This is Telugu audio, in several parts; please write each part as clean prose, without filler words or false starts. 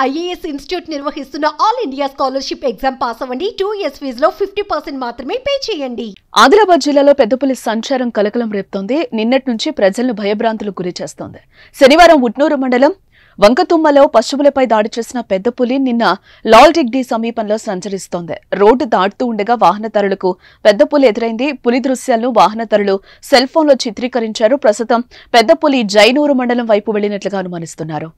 ఐఏఎస్ ఇన్స్టిట్యూట్ నిర్వహిస్తున్న all India scholarship exam pass అవ్వండి. 2 years ఫీజులో 50% మాత్రమే పే చేయండి. ఆదిలాబాద్ జిల్లాలో పెద్దపులి సంచారం కలకలం రేపుతోంది. నిన్నటి నుంచి ప్రజలను భయభ్రాంతులకు గురి చేస్తోంది. శనివారం ఉట్నూరు మండలం వంకతుమ్మలో పశువులపై దాడి చేసిన పెద్దపులి నిన్న లాల్డిగ్డీ సమీపంలో సంచరిస్తోంది. రోడ్డు దాటుతూ ఉండగా వాహనదారులకు పెద్దపులి ఎదురైంది. పులి దృశ్యాలను వాహనదారులు సెల్ ఫోన్లో చిత్రీకరించారు. ప్రస్తుతం పెద్దపులి జైనూరు మండలం వైపు వెళ్లినట్లుగా అనుమానిస్తున్నారు.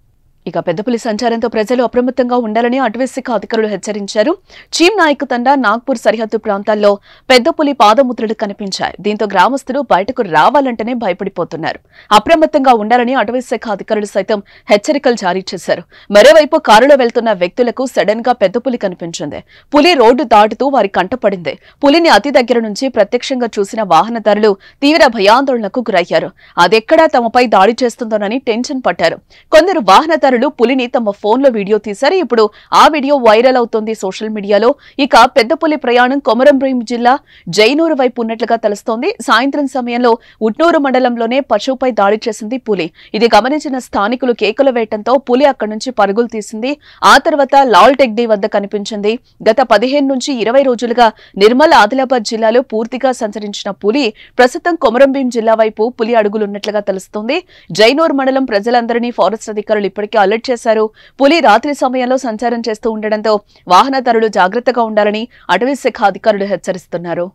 ఇక పెద్దపులి సంచారంతో ప్రజలు అప్రమత్తంగా ఉండాలని అటవీశాఖ అధికారులు హెచ్చరించారు. చీమ్ నాయక్ తండా నాగ్పూర్ సరిహద్దు ప్రాంతాల్లో పెద్దపులి పాదముద్రలు కనిపించాయి. దీంతో గ్రామస్తులు బయటకు రావాలంటేనే భయపడిపోతున్నారు. అప్రమత్తంగా ఉండాలని అటవీశాఖ అధికారులు సైతం హెచ్చరికలు జారీ చేశారు. మరోవైపు కారులో వెళ్తున్న వ్యక్తులకు సడన్ గా పెద్దపులి కనిపించింది. పులి రోడ్డు దాటుతూ వారి కంటపడింది. పులిని అతి దగ్గర నుంచి ప్రత్యక్షంగా చూసిన వాహనదారులు తీవ్ర భయాందోళనకు గురయ్యారు. అదెక్కడా తమపై దాడి చేస్తుందోనని టెన్షన్ పడ్డారు. కొందరు వాహనదారులు పులిని తమ ఫోన్లో వీడియో తీశారు. ఇప్పుడు ఆ వీడియో వైరల్ అవుతోంది సోషల్ మీడియాలో. ఇక పెద్దపులి ప్రయాణం కొమరంభీం జిల్లా జైనూరు వైపు ఉన్నట్లుగా తెలుస్తోంది. సాయంత్రం సమయంలో ఉట్నూరు మండలంలోనే పశువుపై దాడి చేసింది పులి. ఇది గమనించిన స్థానికులు కేకలు వేయడంతో పులి అక్కడి నుంచి పరుగులు తీసింది. ఆ తర్వాత లాల్టెగ్డీ వద్ద కనిపించింది. గత 15 నుంచి 20 రోజులుగా నిర్మల్ ఆదిలాబాద్ జిల్లాలో పూర్తిగా సంచరించిన పులి ప్రస్తుతం కొమరంభీం జిల్లా వైపు పులి అడుగులున్నట్లుగా తెలుస్తోంది. జైనూరు మండలం ప్రజలందరినీ ఫారెస్ట్ అధికారులు ఇప్పటికే అలర్ట్ చేశారు. పులి రాత్రి సమయంలో సంచారం చేస్తూ ఉండడంతో వాహనదారులు జాగ్రత్తగా ఉండాలని అటవీశాఖ అధికారులు హెచ్చరిస్తున్నారు.